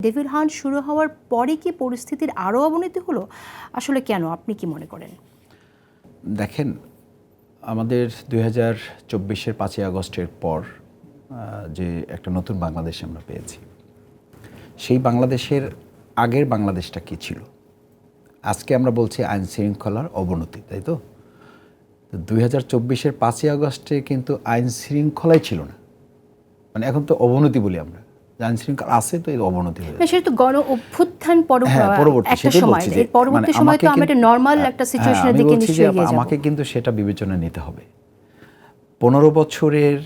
Devil hunt শুরু হওয়ার পরে কি পরিস্থিতির আরও অবনতি হলো? আসলে কেন, আপনি কি মনে করেন? দেখেন, আমাদের 2024-এর 5ই আগস্টের পর যে একটা নতুন বাংলাদেশ আমরা পেয়েছি, সেই বাংলাদেশের আগের বাংলাদেশটা কী ছিল? আজকে আমরা বলছি আইন শৃঙ্খলার অবনতি, তাই তো? 2024-এর 5ই আগস্টে কিন্তু আইন শৃঙ্খলাই ছিল না, মানে এখন তো অবনতি বলি আমরা। আইন শৃঙ্খলা আছে তো এই অবনতি হয়েছে। সেটা তো গণ অভ্যুত্থান পরবর্তী একটা সময়, পরবর্তী সময় তো আমরা একটা নরমাল একটা সিচুয়েশনের দিকে নিশ্চয়ই এগিয়ে যাব। আমাকে কিন্তু সেটা বিবেচনায় নিতে হবে। 15 বছরের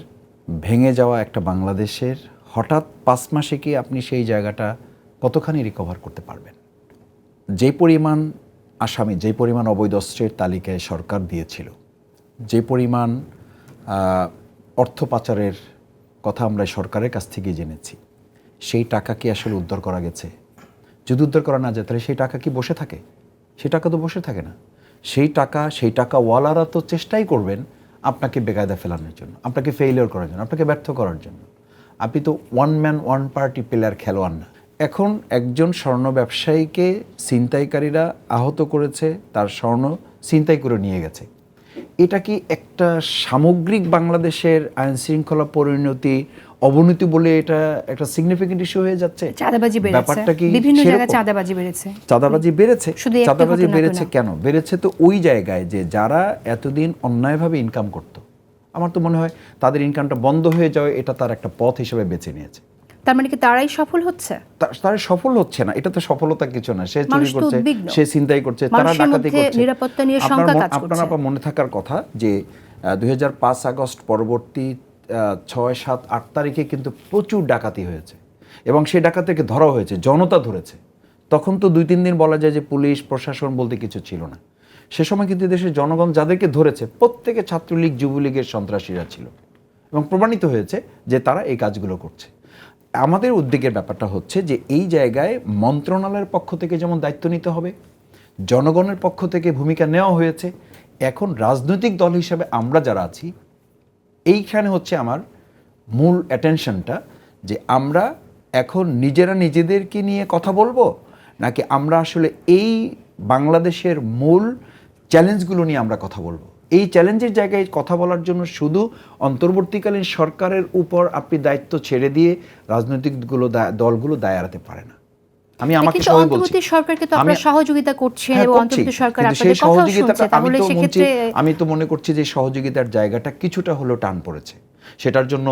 ভেঙে যাওয়া একটা বাংলাদেশের হঠাৎ 5 মাসে কি আপনি সেই জায়গাটা কতখানি রিকভার করতে পারবেন? যে পরিমাণ আসামি, যে পরিমাণ অবৈধ অস্ত্রের তালিকায় সরকার দিয়েছিল, যে পরিমাণ অর্থ পাচারের কথা আমরা সরকারের কাছ থেকে জেনেছি, সেই টাকা কি আসলে উদ্ধার করা গেছে? যদি উদ্ধার করা না যায় তাহলে সেই টাকা কি বসে থাকে? সেই টাকা তো বসে থাকে না। সেই টাকা ওয়ালারা তো চেষ্টাই করবেন আপনাকে বেকায়দা ফেলানোর জন্য, আপনাকে ফেইলিওর করার জন্য, আপনাকে ব্যর্থ করার জন্য। আপনি তো one man one party player খেলোয়াড় না। এখন একজন স্বর্ণ ব্যবসায়ীকে ছিনতাইকারীরা আহত করেছে, তার স্বর্ণ ছিনতাই করে নিয়ে গেছে। এটা কি একটা সামগ্রিক বাংলাদেশের আইন শৃঙ্খলা পরিণতি অবনতি বলে এটা একটা সিগনিফিকেন্ট ইস্যু হয়ে যাচ্ছে? চাঁদাবাজি বেড়েছে, ব্যাপারটা কি বিভিন্ন জায়গায় চাঁদাবাজি বেড়েছে। চাঁদাবাজি বেড়েছে কেন বেড়েছে? তো ওই জায়গায় যে যারা এতদিন অন্যায়ভাবে ইনকাম করত, আমার তো মনে হয় তাদের ইনকামটা বন্ধ হয়ে যাওয়া এটা তার একটা পথ হিসেবে বেছে নিয়েছে। তার মানে কি তারাই সফল হচ্ছে? তারা সফল হচ্ছে না, এটা তো সফলতা কিছু না। সে চুরি করছে, সে ছিনতাই করছে, তারা ডাকাতি করছে। নিরাপত্তা নিয়ে শঙ্কা কাজ করছে। আপনার মনে থাকার কথা যে 2005 আগস্ট পরবর্তী 6, 7, 8 তারিখে কিন্তু প্রচুর ডাকাতি হয়েছে এবং সেই ডাকাতিকে ধরা হয়েছে, জনতা ধরেছে। তখন তো 2-3 দিন বলা যায় যে পুলিশ প্রশাসন বলতে কিছু ছিল না। সে সময় কিন্তু দেশের জনগণ যাদেরকে ধরেছে প্রত্যেকে ছাত্রলীগ, যুবলীগের সন্ত্রাসীরা ছিল এবং প্রমাণিত হয়েছে যে তারা এই কাজগুলো করছে। আমাদের উদ্বেগের ব্যাপারটা হচ্ছে যে এই জায়গায় মন্ত্রণালয়ের পক্ষ থেকে যেমন দায়িত্ব নিতে হবে, জনগণের পক্ষ থেকে ভূমিকা নেওয়া হয়েছে। এখন রাজনৈতিক দল হিসেবে আমরা যারা আছি, এইখানে হচ্ছে আমার মূল অ্যাটেনশনটা, যে আমরা এখন নিজেরা নিজেদেরকে নিয়ে কথা বলবো, নাকি আমরা আসলে এই বাংলাদেশের মূল চ্যালেঞ্জগুলো নিয়ে আমরা কথা বলবো। এই চ্যালেঞ্জের জায়গায় কথা বলার জন্য শুধু অন্তর্বর্তীকালীন সরকারের উপর আপনি দায়িত্ব ছেড়ে দিয়ে রাজনৈতিক দলগুলো দায় এড়াতে পারে না। আমি আমাকে সবাই বলছি, সরকারকে তো আপনারা সহযোগিতা করছেন এবং অন্তর্বর্তী সরকার আপনাদের কথা শুনছে, তাহলে সেক্ষেত্রে আমি তো মনে করছি যে সহযোগিতার জায়গাটা কিছুটা হলেও টান পড়েছে। সেটার জন্য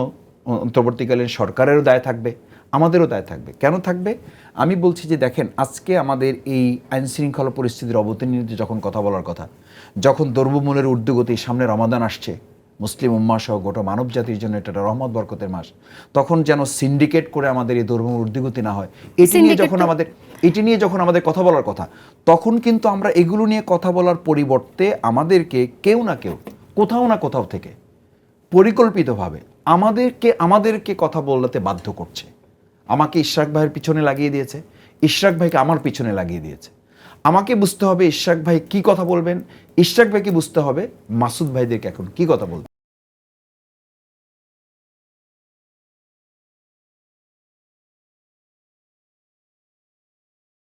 অন্তর্বর্তীকালীন সরকারেরও দায় থাকবে, আমাদেরও দায় থাকবে। কেন থাকবে? আমি বলছি যে দেখেন, আজকে আমাদের এই আইন শৃঙ্খলা পরিস্থিতির অবনতি নিয়ে যখন কথা বলার কথা, যখন দ্রব্যমূল্যের ঊর্ধ্বগতি, সামনে রমাদান আসছে, মুসলিম উম্মাহ সহ গোটা মানব জাতির জন্য এটা রহমত বরকতের মাস, তখন যেন সিন্ডিকেট করে আমাদের এই দ্রব্যমূল্যের ঊর্ধ্বগতি না হয়, এটি নিয়ে যখন আমাদের কথা বলার কথা, তখন কিন্তু আমরা এগুলো নিয়ে কথা বলার পরিবর্তে আমাদেরকে কেউ না কেউ কোথাও না কোথাও থেকে পরিকল্পিতভাবে আমাদেরকে কথা বলাতে বাধ্য করছে। আমাকে ইশরাক ভাইয়ের পিছনে লাগিয়ে দিয়েছে, ইশরাক ভাইকে আমার পিছনে লাগিয়ে দিয়েছে। আমাকে বুঝতে হবে ইশরাক ভাই কি কথা বলবেন, ইশরাক ভাইকে বুঝতে হবে মাসুদ ভাইদেরকে এখন কি কথা বলবেন।